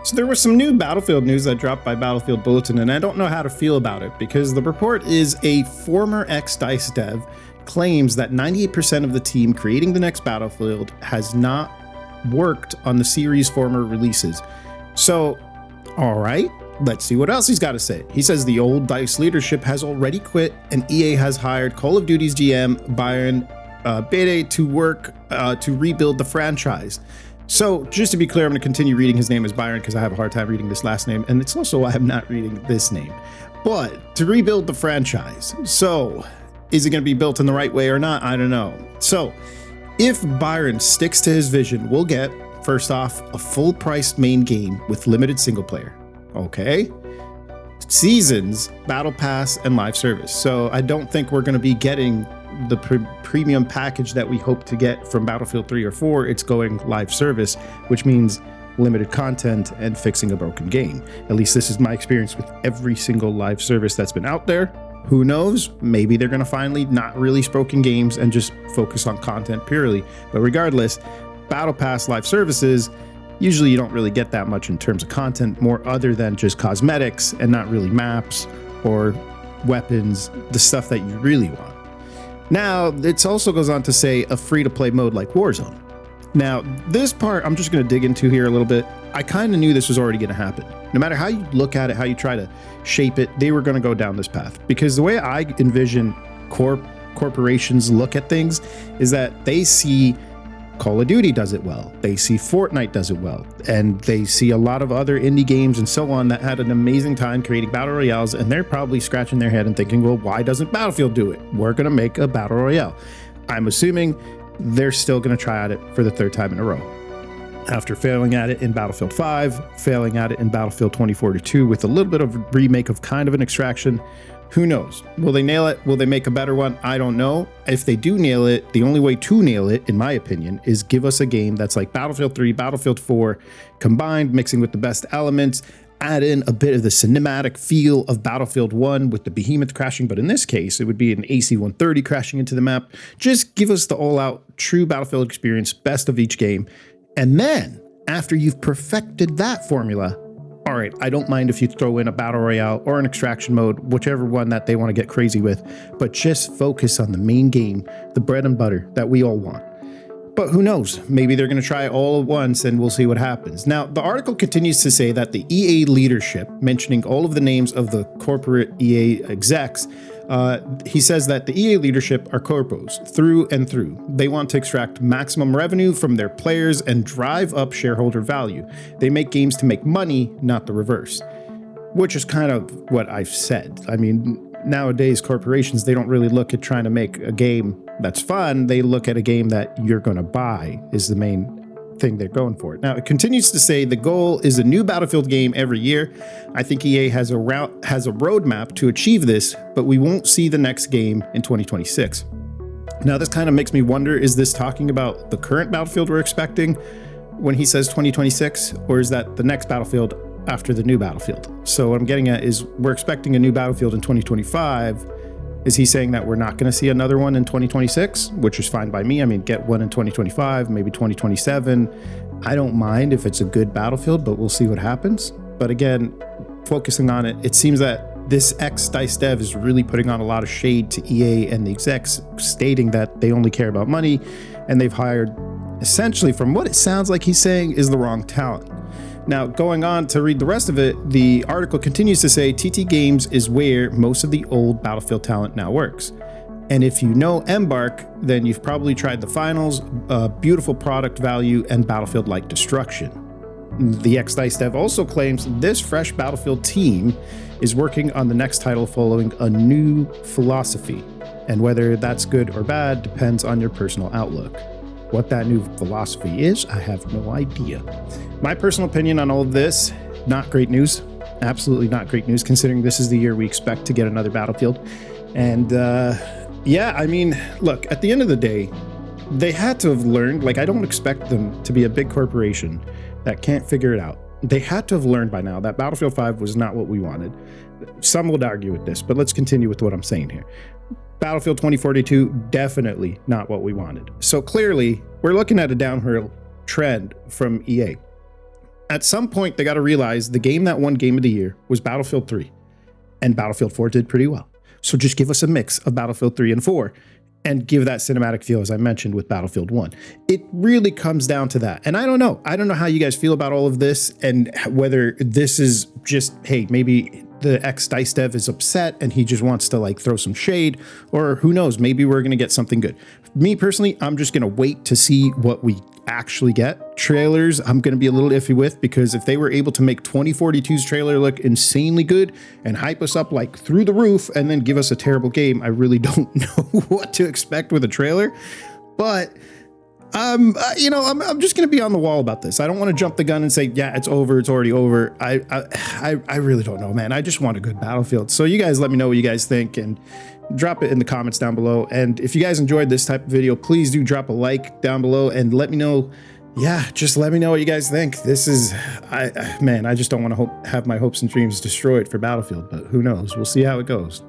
So there was some new Battlefield news that dropped by Battlefield Bulletin, and I don't know how to feel about it because the report is a former ex-DICE dev claims that 98% of the team creating the next Battlefield has not worked on the series' former releases. So, all right, let's see what else he's got to say. He says the old DICE leadership has already quit and EA has hired Call of Duty's GM Byron Bede to work to rebuild the franchise. So just to be clear, I'm going to continue reading his name as Byron because I have a hard time reading this last name, and it's also why I'm not reading this name. But to rebuild the franchise. So is it going to be built in the right way or not? I don't know. So if Byron sticks to his vision, we'll get, first off, a full-priced main game with limited single player. Okay. Seasons, battle pass, and live service. So I don't think we're going to be getting the premium package that we hope to get from Battlefield 3 or 4. It's going live service, which means limited content and fixing a broken game. At least this is my experience with every single live service that's been out there. Who knows? Maybe they're going to finally not release broken games and just focus on content purely. But regardless, Battle Pass live services, usually you don't really get that much in terms of content, more other than just cosmetics and not really maps or weapons, the stuff that you really want. Now, it also goes on to say a free-to-play mode like Warzone. Now, this part I'm just going to dig into here a little bit. I kind of knew this was already going to happen. No matter how you look at it, how you try to shape it, they were going to go down this path. Because the way I envision corporations look at things is that they see Call of Duty does it well, they see Fortnite does it well, and they see a lot of other indie games and so on that had an amazing time creating battle royales, and they're probably scratching their head and thinking, well, why doesn't Battlefield do it? We're going to make a battle royale. I'm assuming they're still going to try at it for the third time in a row. After failing at it in Battlefield 5, failing at it in Battlefield 2042 with a little bit of a remake of kind of an Extraction, who knows? Will they nail it? Will they make a better one? I don't know. If they do nail it, the only way to nail it, in my opinion, is give us a game that's like Battlefield 3, Battlefield 4, combined, mixing with the best elements, add in a bit of the cinematic feel of Battlefield 1 with the behemoth crashing, but in this case, it would be an AC-130 crashing into the map. Just give us the all-out, true Battlefield experience, best of each game. And then, after you've perfected that formula, all right, I don't mind if you throw in a battle royale or an extraction mode, whichever one that they want to get crazy with, but just focus on the main game, the bread and butter that we all want. But who knows? Maybe they're going to try it all at once and we'll see what happens. Now, the article continues to say that the EA leadership, mentioning all of the names of the corporate EA execs, he says that the EA leadership are corpos through and through. They want to extract maximum revenue from their players and drive up shareholder value. They make games to make money, not the reverse, which is kind of what I've said. I mean, nowadays corporations, they don't really look at trying to make a game that's fun. They look at a game that you're going to buy is the main thing they're going for. Now, it continues to say the goal is a new Battlefield game every year. I think EA has a roadmap to achieve this, but we won't see the next game in 2026. Now, this kind of makes me wonder, is this talking about the current Battlefield we're expecting when he says 2026, or is that the next Battlefield after the new Battlefield? So what I'm getting at is we're expecting a new Battlefield in 2025. Is he saying that we're not going to see another one in 2026, which is fine by me? I mean, get one in 2025, maybe 2027. I don't mind if it's a good Battlefield, but we'll see what happens. But again, focusing on it, it seems that this ex-DICE dev is really putting on a lot of shade to EA and the execs, stating that they only care about money, and they've hired, essentially, from what it sounds like he's saying, is the wrong talent. Now, going on to read the rest of it, the article continues to say TT Games is where most of the old Battlefield talent now works. And if you know Embark, then you've probably tried the finals, beautiful product value, and Battlefield-like destruction. The ex-DICE dev also claims this fresh Battlefield team is working on the next title following a new philosophy. And whether that's good or bad depends on your personal outlook. What that new philosophy is, I have no idea. My personal opinion on all of this, not great news. Absolutely not great news, considering this is the year we expect to get another Battlefield. And yeah, I mean, look, at the end of the day, they had to have learned, like, I don't expect them to be a big corporation that can't figure it out. They had to have learned by now that Battlefield 5 was not what we wanted. Some would argue with this, but let's continue with what I'm saying here. Battlefield 2042, definitely not what we wanted. So clearly, we're looking at a downhill trend from EA. at some point they got to realize the game that won Game of the Year was Battlefield 3, and Battlefield 4 did pretty well. So just give us a mix of Battlefield 3 and 4 and give that cinematic feel, as I mentioned, with Battlefield 1. It really comes down to that. And I don't know how you guys feel about all of this, and whether this is just, hey, maybe the ex-DICE dev is upset and he just wants to like throw some shade, or who knows, maybe we're going to get something good. Me personally, I'm just going to wait to see what we actually get. Trailers, I'm going to be a little iffy with, because if they were able to make 2042's trailer look insanely good and hype us up like through the roof and then give us a terrible game, I really don't know what to expect with a trailer. But I'm just going to be on the wall about this. I don't want to jump the gun and say, yeah, it's over. It's already over. I really don't know, man. I just want a good Battlefield. So you guys let me know what you guys think and drop it in the comments down below. And if you guys enjoyed this type of video, please do drop a like down below and let me know. Yeah, just let me know what you guys think. This is, I just don't want to have my hopes and dreams destroyed for Battlefield, but who knows? We'll see how it goes.